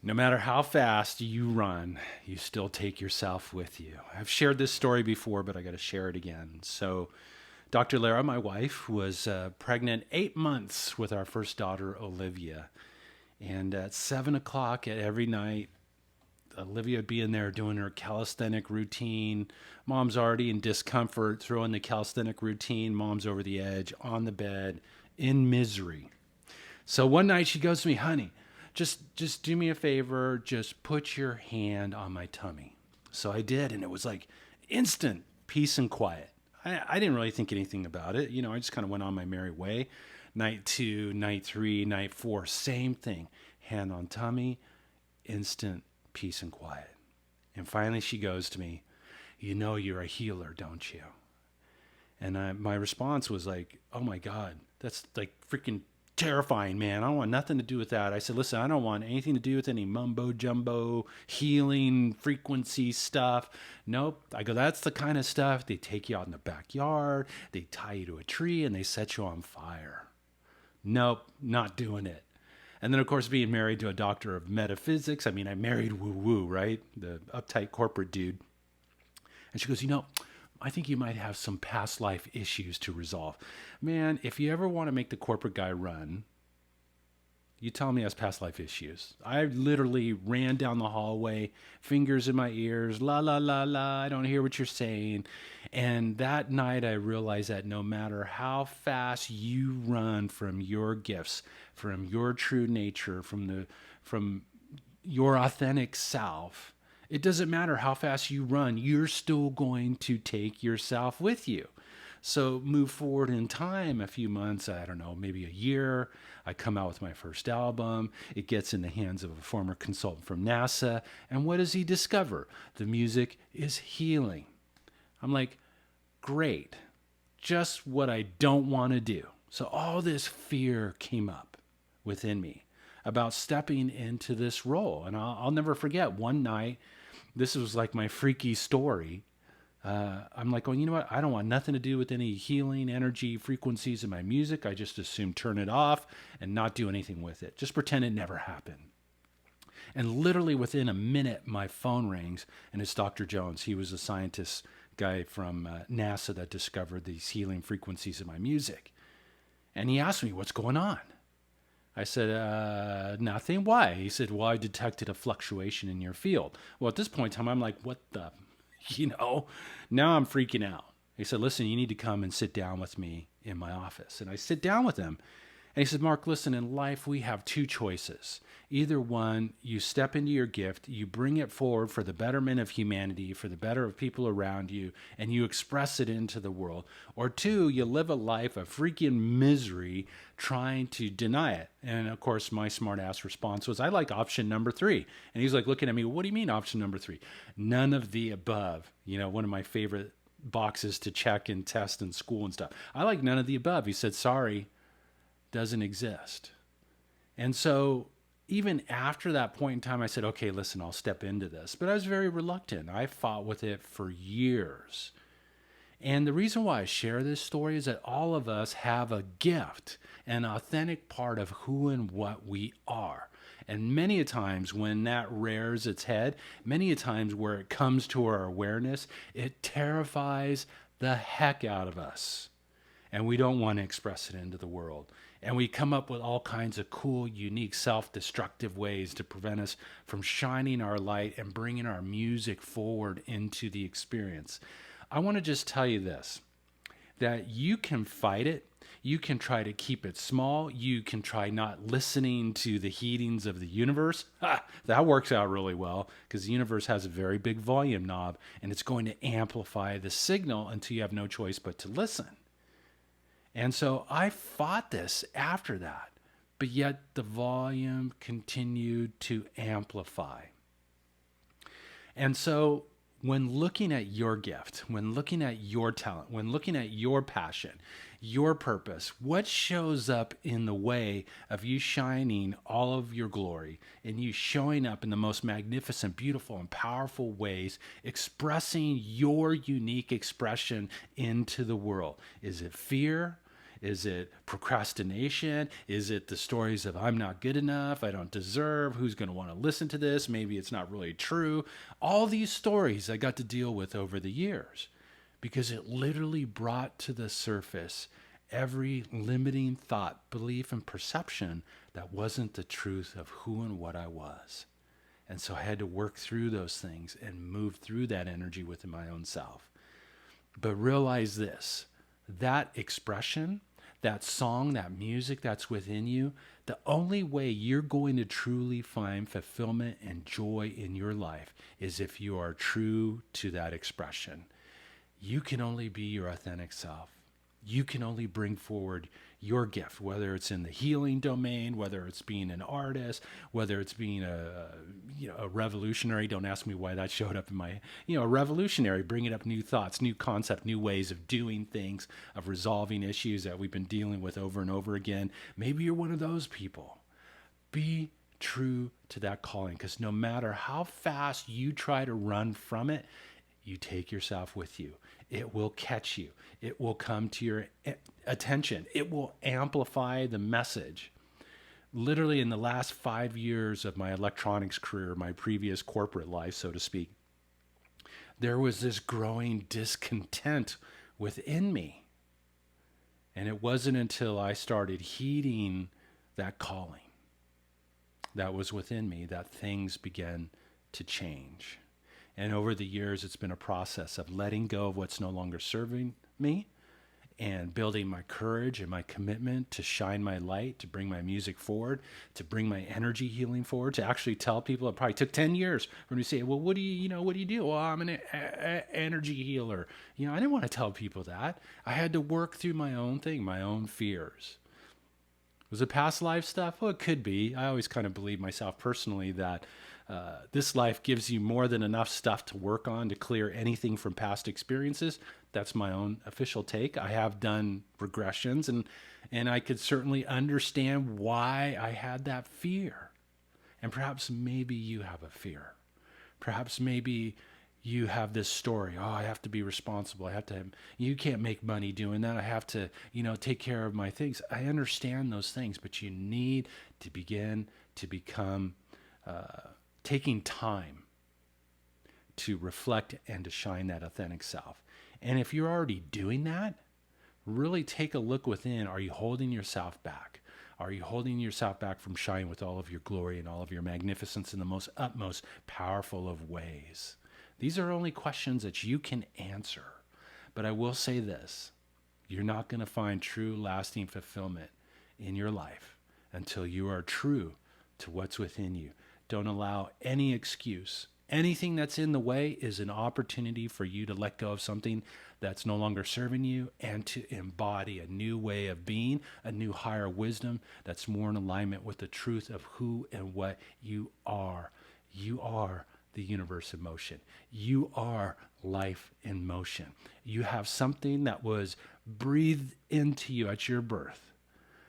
No matter how fast you run, you still take yourself with you. I've shared this story before, but I got to share it again. So, Dr. Lara, my wife, was pregnant 8 months with our first daughter, Olivia. And at 7 o'clock at every night, Olivia would be in there doing her calisthenic routine. Mom's already in discomfort, throwing the calisthenic routine. Mom's over the edge on the bed in misery. So one night she goes to me, honey, just do me a favor, just put your hand on my tummy. So I did, and it was like instant peace and quiet. I didn't really think anything about it. I just kind of went on my merry way. Night 2, night 3, night 4, same thing. Hand on tummy, instant peace and quiet. And finally she goes to me, you know you're a healer, don't you? And my response was like, oh my God, that's like freaking terrifying, man. I don't want nothing to do with that. I said, listen, I don't want anything to do with any mumbo jumbo healing frequency stuff. Nope. I go, that's the kind of stuff they take you out in the backyard, they tie you to a tree, and they set you on fire. Nope, not doing it. And then, of course, being married to a doctor of metaphysics, I married woo-woo, right? The uptight corporate dude. And she goes, I think you might have some past life issues to resolve. Man, if you ever want to make the corporate guy run, you tell him he has past life issues. I literally ran down the hallway, fingers in my ears, la, la, la, la, I don't hear what you're saying. And that night I realized that no matter how fast you run from your gifts, from your true nature, from your authentic self, it doesn't matter how fast you run, you're still going to take yourself with you. So move forward in time a few months, I don't know, maybe a year. I come out with my first album. It gets in the hands of a former consultant from NASA. And what does he discover? The music is healing. I'm like, great. Just what I don't want to do. So all this fear came up within me about stepping into this role. And I'll never forget one night, this was like my freaky story. I'm like, you know what? I don't want nothing to do with any healing energy frequencies in my music. I just assume turn it off and not do anything with it. Just pretend it never happened. And literally within a minute, my phone rings, and it's Dr. Jones. He was a scientist guy from NASA that discovered these healing frequencies in my music. And he asked me, what's going on? I said, nothing. Why? He said, well, I detected a fluctuation in your field. Well, at this point in time, I'm like, what the, now I'm freaking out. He said, listen, you need to come and sit down with me in my office. And I sit down with him. And he said, Mark, listen, in life, we have two choices. Either one, you step into your gift, you bring it forward for the betterment of humanity, for the better of people around you, and you express it into the world. Or two, you live a life of freaking misery trying to deny it. And of course, my smart ass response was, I like option number 3. And he's like looking at me, what do you mean option number 3? None of the above. One of my favorite boxes to check and test in school and stuff. I like none of the above. He said, sorry, doesn't exist. And so even after that point in time, I said, okay, listen, I'll step into this. But I was very reluctant. I fought with it for years. And the reason why I share this story is that all of us have a gift, an authentic part of who and what we are. And many a times when that rears its head, many a times where it comes to our awareness, it terrifies the heck out of us. And we don't want to express it into the world. And we come up with all kinds of cool, unique, self-destructive ways to prevent us from shining our light and bringing our music forward into the experience. I want to just tell you this, that you can fight it. You can try to keep it small. You can try not listening to the heatings of the universe. That works out really well because the universe has a very big volume knob and it's going to amplify the signal until you have no choice but to listen. And so I fought this after that, but yet the volume continued to amplify. And so when looking at your gift, when looking at your talent, when looking at your passion, your purpose, what shows up in the way of you shining all of your glory and you showing up in the most magnificent, beautiful, and powerful ways, expressing your unique expression into the world? Is it fear? Is it procrastination? Is it the stories of I'm not good enough, I don't deserve, who's going to want to listen to this, maybe it's not really true? All these stories I got to deal with over the years because it literally brought to the surface every limiting thought, belief, and perception that wasn't the truth of who and what I was. And so I had to work through those things and move through that energy within my own self. But realize this, that expression, that song, that music that's within you, the only way you're going to truly find fulfillment and joy in your life is if you are true to that expression. You can only be your authentic self. You can only bring forward your gift, whether it's in the healing domain, whether it's being an artist, whether it's being a revolutionary. Don't ask me why that showed up in my, a revolutionary, bringing up new thoughts, new concepts, new ways of doing things, of resolving issues that we've been dealing with over and over again. Maybe you're one of those people. Be true to that calling, because no matter how fast you try to run from it, you take yourself with you. It will catch you. It will come to your attention. It will amplify the message. Literally in the last 5 years of my electronics career, my previous corporate life, so to speak, there was this growing discontent within me. And it wasn't until I started heeding that calling that was within me that things began to change. And over the years, it's been a process of letting go of what's no longer serving me and building my courage and my commitment to shine my light, to bring my music forward, to bring my energy healing forward, to actually tell people. It probably took 10 years for me to say, well, what do you do? Well, I'm an energy healer. I didn't want to tell people that. I had to work through my own thing, my own fears. Was it past life stuff? Well, it could be. I always kind of believe myself personally that this life gives you more than enough stuff to work on to clear anything from past experiences. That's my own official take. I have done regressions, and I could certainly understand why I had that fear. And perhaps maybe you have a fear. Perhaps maybe you have this story. Oh, I have to be responsible. You can't make money doing that. I have to, take care of my things. I understand those things, but you need to begin to become taking time to reflect and to shine that authentic self. And if you're already doing that, really take a look within. Are you holding yourself back? Are you holding yourself back from shining with all of your glory and all of your magnificence in the most utmost powerful of ways? These are only questions that you can answer. But I will say this, you're not going to find true lasting fulfillment in your life until you are true to what's within you. Don't allow any excuse. Anything that's in the way is an opportunity for you to let go of something that's no longer serving you and to embody a new way of being, a new higher wisdom that's more in alignment with the truth of who and what you are. You are the universe in motion. You are life in motion. You have something that was breathed into you at your birth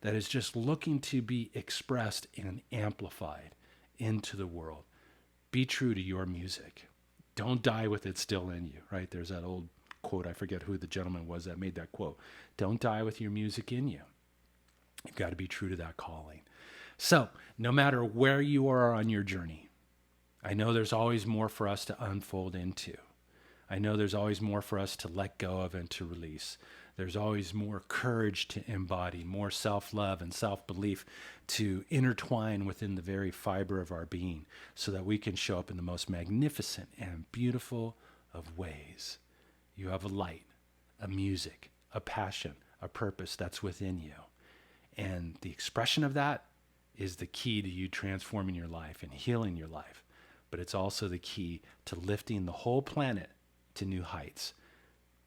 that is just looking to be expressed and amplified into the world. Be true to your music. Don't die with it still in you, right? There's that old quote. I forget who the gentleman was that made that quote. Don't die with your music in you. You've got to be true to that calling. So no matter where you are on your journey, I know there's always more for us to unfold into. I know there's always more for us to let go of and to release. There's always more courage to embody, more self-love and self-belief to intertwine within the very fiber of our being so that we can show up in the most magnificent and beautiful of ways. You have a light, a music, a passion, a purpose that's within you. And the expression of that is the key to you transforming your life and healing your life. But it's also the key to lifting the whole planet to new heights.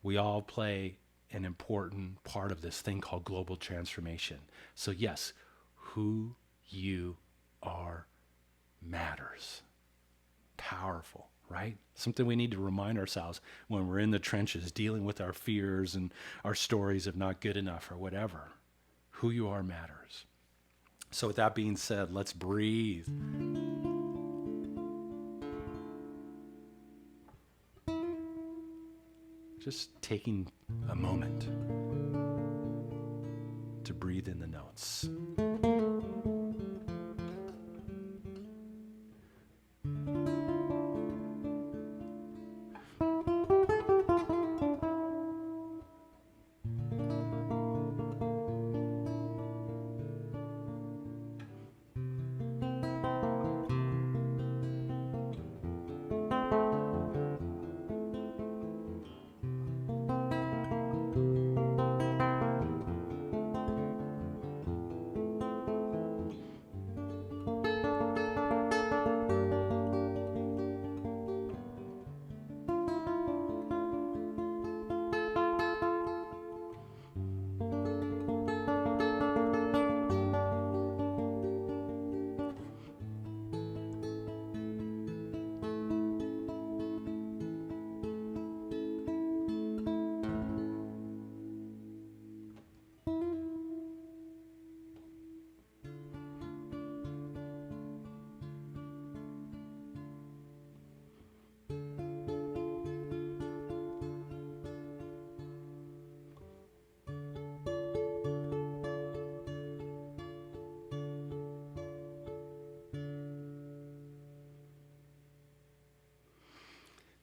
We all play an important part of this thing called global transformation. So yes, who you are matters. Powerful, right? Something we need to remind ourselves when we're in the trenches dealing with our fears and our stories of not good enough or whatever. Who you are matters. So with that being said, let's breathe. Just taking a moment. to breathe in the notes.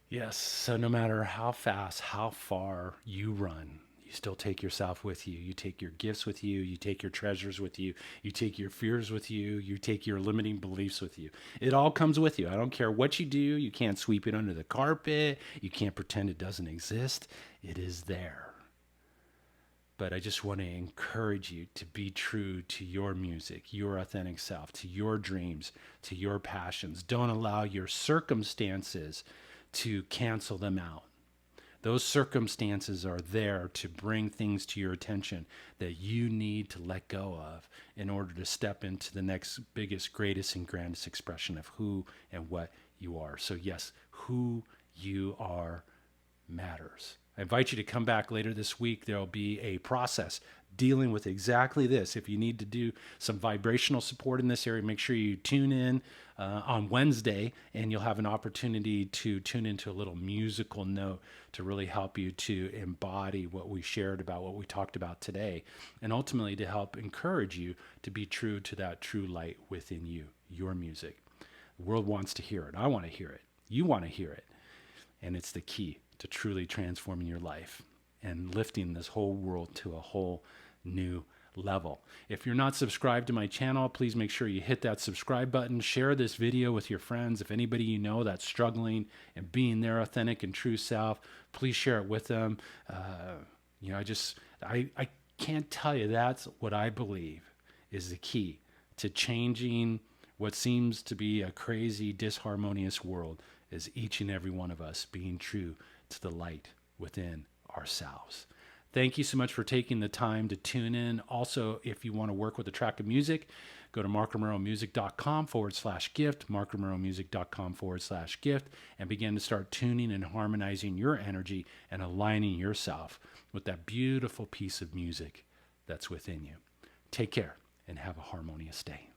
Yes, so no matter how fast, how far you run, you still take yourself with you. You take your gifts with you. You take your treasures with you. You take your fears with you. You take your limiting beliefs with you. It all comes with you. I don't care what you do. You can't sweep it under the carpet. You can't pretend it doesn't exist. It is there. But I just want to encourage you to be true to your music, your authentic self, to your dreams, to your passions. Don't allow your circumstances to cancel them out. Those circumstances are there to bring things to your attention that you need to let go of in order to step into the next biggest, greatest, and grandest expression of who and what you are. So yes, who you are matters. I invite you to come back later this week. There'll be a process dealing with exactly this. If you need to do some vibrational support in this area, make sure you tune in on Wednesday, and you'll have an opportunity to tune into a little musical note to really help you to embody what we shared about, what we talked about today, and ultimately to help encourage you to be true to that true light within you, your music. The world wants to hear it. I want to hear it. You want to hear it. And it's the key to truly transforming your life and lifting this whole world to a whole new level. If you're not subscribed to my channel, please make sure you hit that subscribe button. Share this video with your friends. If anybody you know that's struggling and being their authentic and true self, please share it with them. I can't tell you, that's what I believe is the key to changing what seems to be a crazy, disharmonious world, is each and every one of us being true to the light within ourselves. Thank you so much for taking the time to tune in. Also, if you want to work with a track of music, go to markromeromusic.com/gift, markromeromusic.com/gift, and begin to start tuning and harmonizing your energy and aligning yourself with that beautiful piece of music that's within you. Take care and have a harmonious day.